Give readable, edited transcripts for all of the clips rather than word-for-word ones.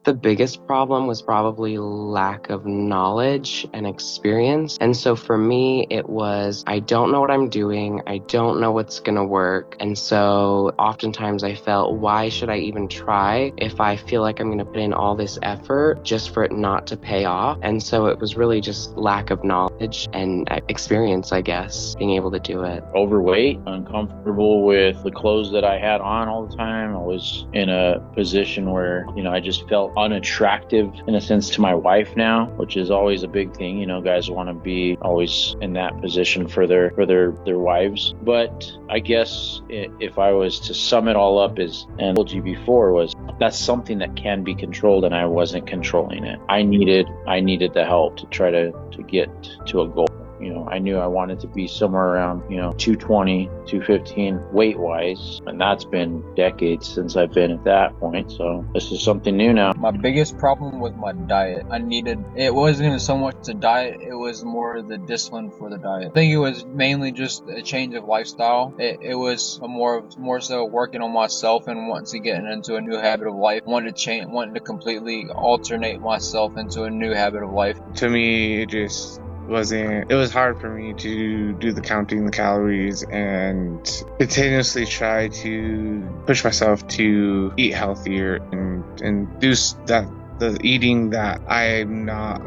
the biggest problem was probably lack of knowledge and experience. And so for me, it was, I don't know what I'm doing. I don't know what's going to work. And so oftentimes I felt, why should I even try if I feel like I'm going to put in all this effort just for it not to pay off? And so it was really just lack of knowledge and experience, I guess, being able to do it. Overweight, uncomfortable with the clothes that I had on all the time. I was in a position where, I just felt unattractive in a sense to my wife now, which is always a big thing. Guys want to be always in that position for their wives. But I guess if I was to sum it all up, and told you before, was that's something that can be controlled, and I wasn't controlling it. I needed the help to try to get to a goal. I knew I wanted to be somewhere around, 220, 215 weight wise. And that's been decades since I've been at that point. So this is something new now. My biggest problem was my diet. It wasn't so much the diet, it was more the discipline for the diet. I think it was mainly just a change of lifestyle. It was more so working on myself and wanting to get into a new habit of life, wanting to completely alternate myself into a new habit of life. To me, it was hard for me to do the counting the calories and continuously try to push myself to eat healthier and do the eating that I'm not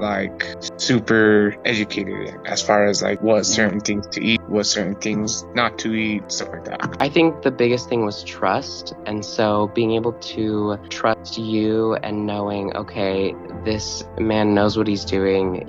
super educated in, as far as what certain things to eat, what certain things not to eat, stuff like that. I think the biggest thing was trust. And so being able to trust you and knowing, okay, this man knows what he's doing.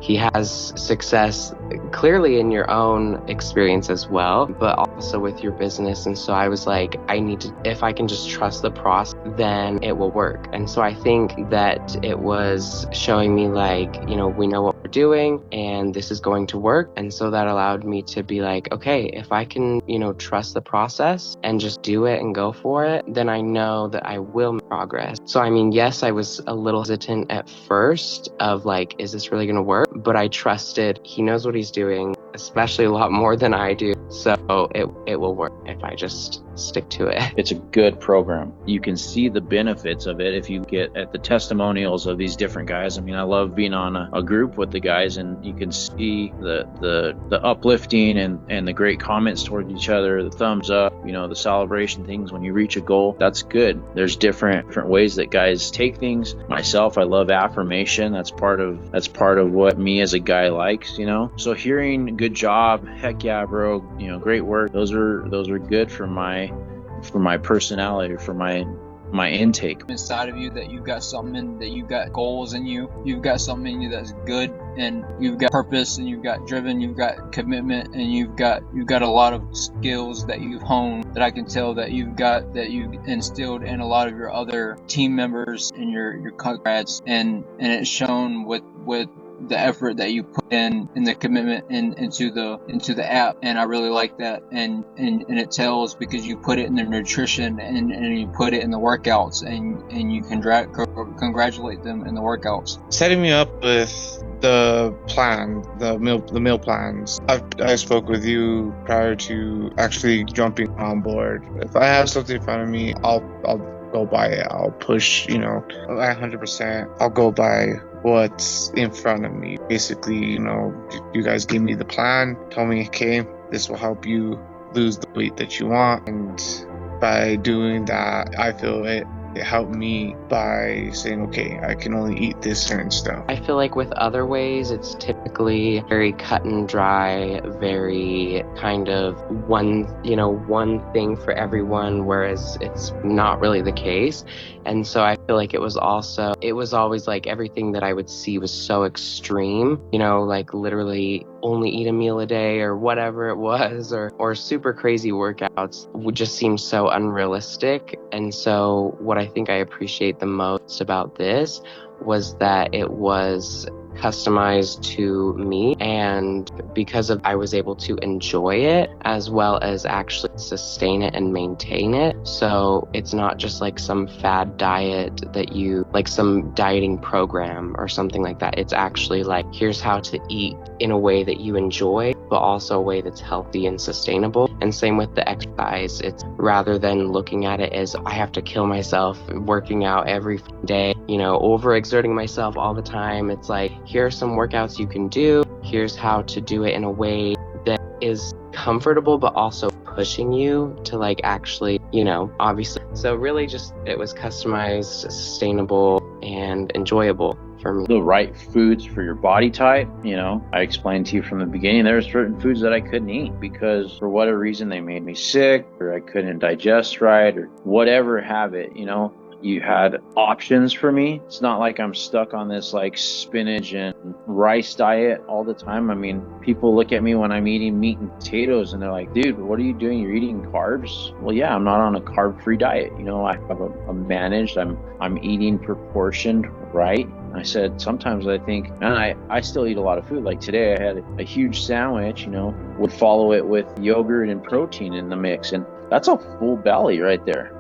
He has success clearly in your own experience as well, but also with your business. And so I was like, if I can just trust the process, then it will work. And so I think that it was showing me we know what we're doing and this is going to work. And so that allowed me to be like, okay, if I can, trust the process and just do it and go for it, then I know that I will make progress. So, yes, I was a little hesitant at first of is this really going to work? But I trusted he knows what he's doing, especially a lot more than I do. So it will work if I just stick to it. It's a good program. You can see the benefits of it if you get at the testimonials of these different guys. I love being on a group with the guys, and you can see the uplifting and the great comments towards each other, the thumbs up, the celebration things when you reach a goal. That's good. There's different ways that guys take things. Myself, I love affirmation. That's part of what me as a guy likes, So hearing good job, heck yeah, bro, great work. Those are good for my personality, for my intake. Inside of you that you've got something, that you've got goals in you, you've got something in you that's good, and you've got purpose, and you've got driven, you've got commitment, and you've got a lot of skills that you've honed, that I can tell that you've instilled in a lot of your other team members and your comrades, and it's shown with the effort that you put in the commitment into the app. And I really like that, and it tells because you put it in the nutrition and you put it in the workouts, and you can congratulate them in the workouts. Setting me up with the plan, the meal plans. I spoke with you prior to actually jumping on board. If I have something in front of me, I'll go by it. I'll push, 100%. I'll go by what's in front of me. Basically, you guys give me the plan, tell me, okay, this will help you lose the weight that you want. And by doing that, I feel it helped me by saying, okay, I can only eat this certain stuff. I feel like with other ways, it's typically very cut and dry, very kind of one thing for everyone, whereas it's not really the case. And so I feel like it was always everything that I would see was so extreme, literally only eat a meal a day or whatever it was, or super crazy workouts would just seem so unrealistic. And so what I think I appreciate the most about this was that it was customized to me, and because of I was able to enjoy it as well as actually sustain it and maintain it. So it's not just like some fad diet that you like, some dieting program or something like that. It's actually like, here's how to eat in a way that you enjoy, but also a way that's healthy and sustainable. And same with the exercise. It's rather than looking at it as I have to kill myself working out every day, overexerting myself all the time. It's like, here are some workouts you can do. Here's how to do it in a way that is comfortable, but also pushing you to like actually, obviously. So really just, it was customized, sustainable, and enjoyable for me. The right foods for your body type. I explained to you from the beginning, there are certain foods that I couldn't eat because for whatever reason they made me sick, or I couldn't digest right, or whatever habit, you had options for me. It's not like I'm stuck on this like spinach and rice diet all the time. I mean, people look at me when I'm eating meat and potatoes and they're like, dude, what are you doing? You're eating carbs? Well, yeah, I'm not on a carb-free diet. I have a managed, I'm eating proportioned right. I said, sometimes I think, and I still eat a lot of food. Like today I had a huge sandwich, would follow it with yogurt and protein in the mix. And that's a full belly right there,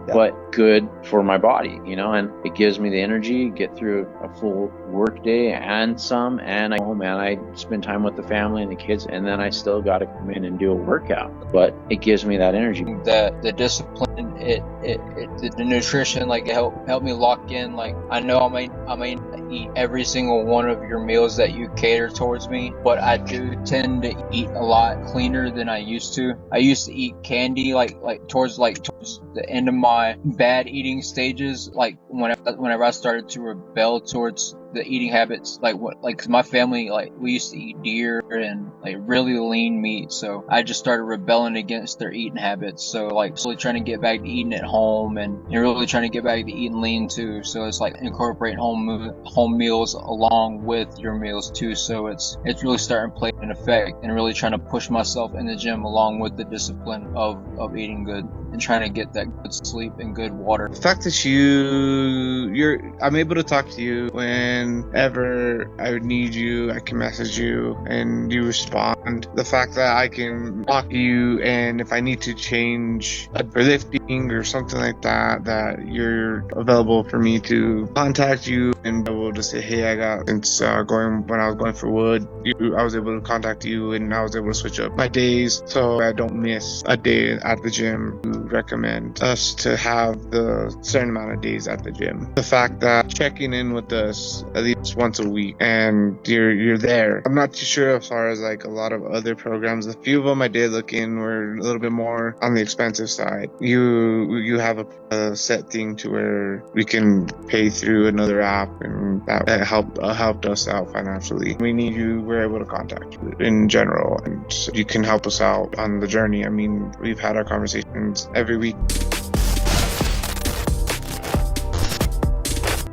but good for my body, and it gives me the energy, get through a full work day and some, and I go home and I spend time with the family and the kids, and then I still got to come in and do a workout, but it gives me that energy. The discipline, the nutrition, like it helped me lock in. Like I know I may not eat every single one of your meals that you cater towards me, but I do tend to eat a lot cleaner than I used to. I used to eat candy like towards the end of my bad eating stages, like whenever I started to rebel towards the eating habits, cause my family, we used to eat deer and really lean meat, so I just started rebelling against their eating habits. So slowly trying to get back to eating at home and really trying to get back to eating lean too. So it's like incorporating home meals along with your meals too. So it's really starting to play an effect, and really trying to push myself in the gym along with the discipline of eating good and trying to get that good sleep and good water. The fact that I'm able to talk to you whenever I would need you, I can message you and you respond. The fact that I can talk to you, and if I need to change for lifting or something like that, that you're available for me to contact you and be able to say, hey, when I was going for wood, I was able to contact you and I was able to switch up my days so I don't miss a day at the gym. Recommend us to have the certain amount of days at the gym. The fact that checking in with us at least once a week and you're there. I'm not too sure as far as like a lot of other programs. A few of them I did look in were a little bit more on the expensive side. You have a set thing to where we can pay through another app, and that helped us out financially. We need you, we're able to contact you in general, and you can help us out on the journey. I mean, we've had our conversations every week.